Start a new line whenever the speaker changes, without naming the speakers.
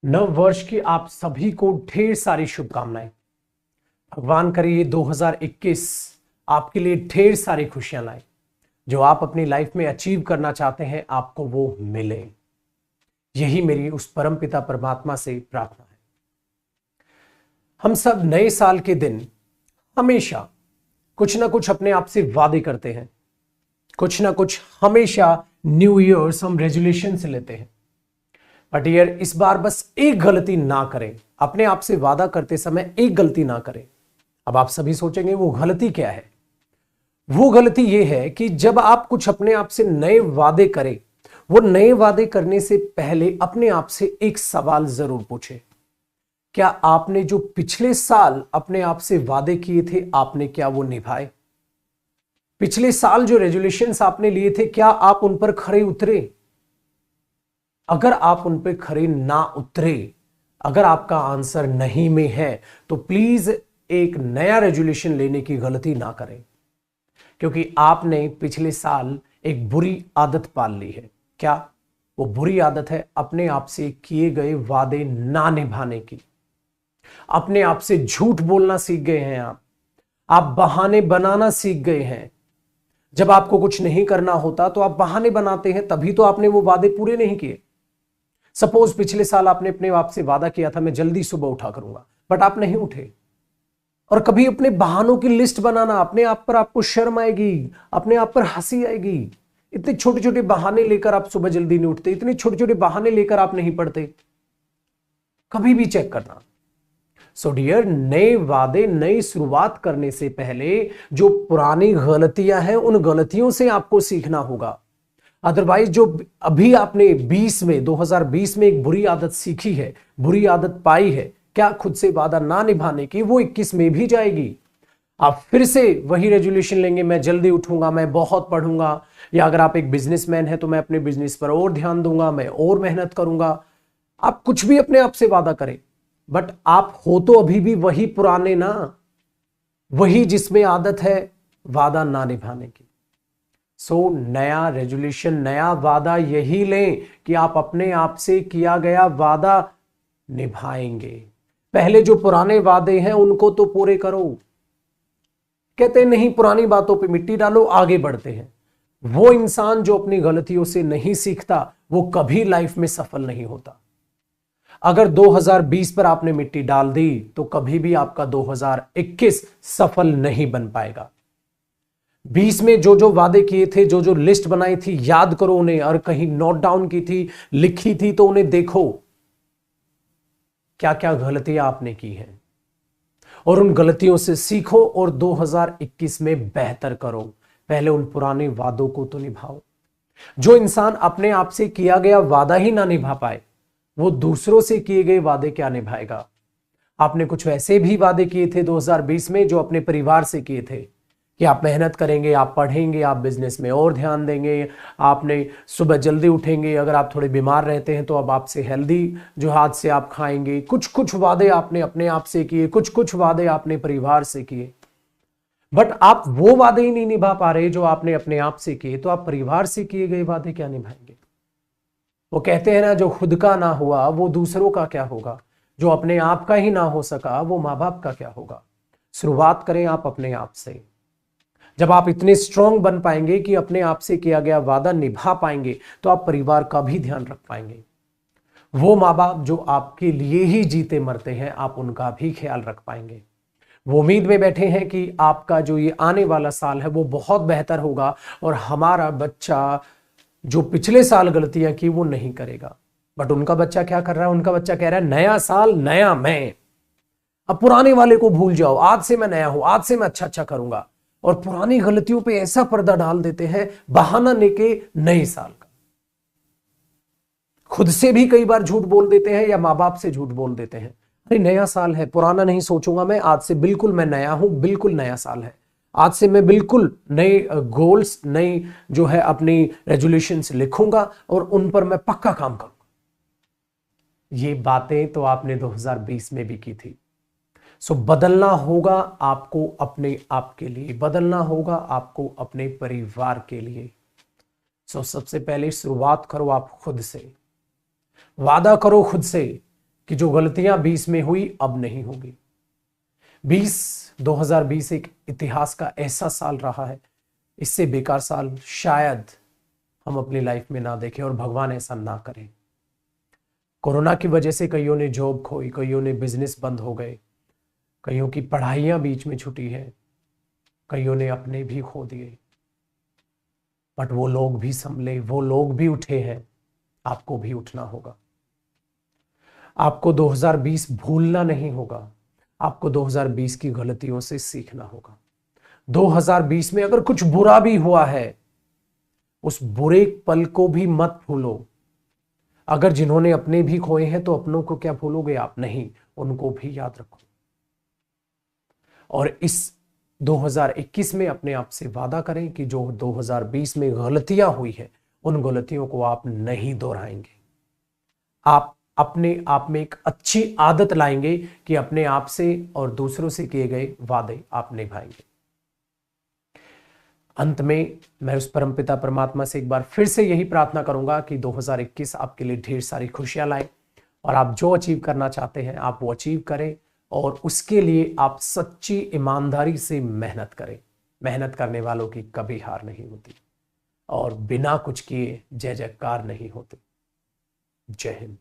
नव वर्ष की आप सभी को ढेर सारी शुभकामनाएं। भगवान करे ये 2021 आपके लिए ढेर सारी खुशियां लाए। जो आप अपनी लाइफ में अचीव करना चाहते हैं आपको वो मिले, यही मेरी उस परम पिता परमात्मा से प्रार्थना है। हम सब नए साल के दिन हमेशा कुछ ना कुछ अपने आप से वादे करते हैं, कुछ ना कुछ हमेशा न्यू ईयर्स हम रेजोल्यूशन से लेते हैं। बट यार इस बार बस एक गलती ना करें, अपने आप से वादा करते समय एक गलती ना करें। अब आप सभी सोचेंगे वो गलती क्या है। वो गलती ये है कि जब आप कुछ अपने आप से नए वादे करें, वो नए वादे करने से पहले अपने आप से एक सवाल जरूर पूछें। क्या आपने जो पिछले साल अपने आप से वादे किए थे आपने क्या वो निभाए? पिछले साल जो रेजोल्यूशंस आपने लिए थे क्या आप उन पर खरे उतरे? अगर आप उन पर खरे ना उतरे, अगर आपका आंसर नहीं में है, तो प्लीज एक नया रेजोल्यूशन लेने की गलती ना करें, क्योंकि आपने पिछले साल एक बुरी आदत पाल ली है। क्या वो बुरी आदत है? अपने आप से किए गए वादे ना निभाने की। अपने आप से झूठ बोलना सीख गए हैं आप बहाने बनाना सीख गए हैं। जब आपको कुछ नहीं करना होता तो आप बहाने बनाते हैं, तभी तो आपने वो वादे पूरे नहीं किए। सपोज पिछले साल आपने अपने आप से वादा किया था मैं जल्दी सुबह उठा करूंगा, बट आप नहीं उठे। और कभी अपने बहानों की लिस्ट बनाना, अपने आप पर आपको शर्म आएगी, अपने आप पर हंसी आएगी। इतने छोटे छोटे बहाने लेकर आप सुबह जल्दी नहीं उठते, इतने छोटे छोटे बहाने लेकर आप नहीं पढ़ते। कभी भी चेक करना। सो डियर, नए वादे, नई शुरुआत करने से पहले जो पुरानी गलतियां हैं उन गलतियों से आपको सीखना होगा। अदरवाइज जो अभी आपने 2020 में एक बुरी आदत सीखी है, बुरी आदत पाई है, क्या खुद से वादा ना निभाने की, वो 21 में भी जाएगी। आप फिर से वही रेजोल्यूशन लेंगे, मैं जल्दी उठूंगा, मैं बहुत पढ़ूंगा, या अगर आप एक बिजनेसमैन हैं तो मैं अपने बिजनेस पर और ध्यान दूंगा, मैं और मेहनत करूंगा। आप कुछ भी अपने आप से वादा करें, बट आप हो तो अभी भी वही पुराने ना, वही जिसमें आदत है वादा ना निभाने की। सो नया रेजोल्यूशन, नया वादा यही लें कि आप अपने आप से किया गया वादा निभाएंगे। पहले जो पुराने वादे हैं उनको तो पूरे करो। कहते नहीं पुरानी बातों पे मिट्टी डालो, आगे बढ़ते हैं। वो इंसान जो अपनी गलतियों से नहीं सीखता वो कभी लाइफ में सफल नहीं होता। अगर 2020 पर आपने मिट्टी डाल दी तो कभी भी आपका 2021 सफल नहीं बन पाएगा। 20 में जो जो वादे किए थे, जो जो लिस्ट बनाई थी, याद करो उन्हें, और कहीं नोट डाउन की थी, लिखी थी तो उन्हें देखो क्या क्या गलतियां आपने की हैं, और उन गलतियों से सीखो और 2021 में बेहतर करो। पहले उन पुराने वादों को तो निभाओ। जो इंसान अपने आप से किया गया वादा ही ना निभा पाए, वो दूसरों से किए गए वादे क्या निभाएगा? आपने कुछ वैसे भी वादे किए थे 2020 में जो अपने परिवार से किए थे कि आप मेहनत करेंगे, आप पढ़ेंगे, आप बिजनेस में और ध्यान देंगे, आपने सुबह जल्दी उठेंगे, अगर आप थोड़े बीमार रहते हैं तो अब आपसे हेल्दी जो हाथ से आप खाएंगे। कुछ कुछ वादे आपने अपने आप से किए, कुछ कुछ वादे आपने परिवार से किए, बट आप वो वादे ही नहीं निभा पा रहे जो आपने अपने आप से किए, तो आप परिवार से किए गए वादे क्या निभाएंगे? वो कहते हैं ना, जो खुद का ना हुआ वो दूसरों का क्या होगा, जो अपने आप का ही ना हो सका वो माँ बाप का क्या होगा। शुरुआत करें आप अपने आप से। जब आप इतने स्ट्रांग बन पाएंगे कि अपने आप से किया गया वादा निभा पाएंगे तो आप परिवार का भी ध्यान रख पाएंगे। वो माँ बाप जो आपके लिए ही जीते मरते हैं, आप उनका भी ख्याल रख पाएंगे। वो उम्मीद में बैठे हैं कि आपका जो ये आने वाला साल है वो बहुत बेहतर होगा और हमारा बच्चा जो पिछले साल गलतियां की वो नहीं करेगा। बट उनका बच्चा क्या कर रहा है? उनका बच्चा कह रहा है नया साल नया मैं, अब पुराने वाले को भूल जाओ, आज से मैं नया हूं, आज से मैं अच्छा अच्छा करूंगा। और पुरानी गलतियों पे ऐसा पर्दा डाल देते हैं बहाना लेके नए साल का। खुद से भी कई बार झूठ बोल देते हैं या माँ बाप से झूठ बोल देते हैं, अरे नया साल है, पुराना नहीं सोचूंगा मैं, आज से बिल्कुल मैं नया हूं, बिल्कुल नया साल है, आज से मैं बिल्कुल नए गोल्स, नई जो है अपनी रेजोल्यूशंस लिखूंगा और उन पर मैं पक्का काम करूंगा। ये बातें तो आपने 2020 में भी की थी। सो बदलना होगा आपको अपने आप के लिए, बदलना होगा आपको अपने परिवार के लिए। सो सबसे पहले शुरुआत करो आप खुद से, वादा करो खुद से कि जो गलतियां 20 में हुई अब नहीं होगी। 2020 एक इतिहास का ऐसा साल रहा है, इससे बेकार साल शायद हम अपनी लाइफ में ना देखें, और भगवान ऐसा ना करें। कोरोना की वजह से कईयों ने जॉब खोई, कईयों ने बिजनेस बंद हो गए, कईयों की पढ़ाइयां बीच में छूटी है, कईयों ने अपने भी खो दिए, बट वो लोग भी संभले, वो लोग भी उठे हैं। आपको भी उठना होगा। आपको 2020 भूलना नहीं होगा, आपको 2020 की गलतियों से सीखना होगा। 2020 में अगर कुछ बुरा भी हुआ है, उस बुरे पल को भी मत भूलो। अगर जिन्होंने अपने भी खोए हैं तो अपनों को क्या भूलोगे आप? नहीं, उनको भी याद रखो। और इस 2021 में अपने आप से वादा करें कि जो 2020 में गलतियां हुई है, उन गलतियों को आप नहीं दोहराएंगे। आप अपने आप में एक अच्छी आदत लाएंगे कि अपने आप से और दूसरों से किए गए वादे आप निभाएंगे। अंत में मैं उस परमपिता परमात्मा से एक बार फिर से यही प्रार्थना करूंगा कि 2021 आपके लिए ढेर सारी खुशियां लाए, और आप जो अचीव करना चाहते हैं आप वो अचीव करें, और उसके लिए आप सच्ची ईमानदारी से मेहनत करें। मेहनत करने वालों की कभी हार नहीं होती, और बिना कुछ किए जय जयकार नहीं होती। जय हिंद।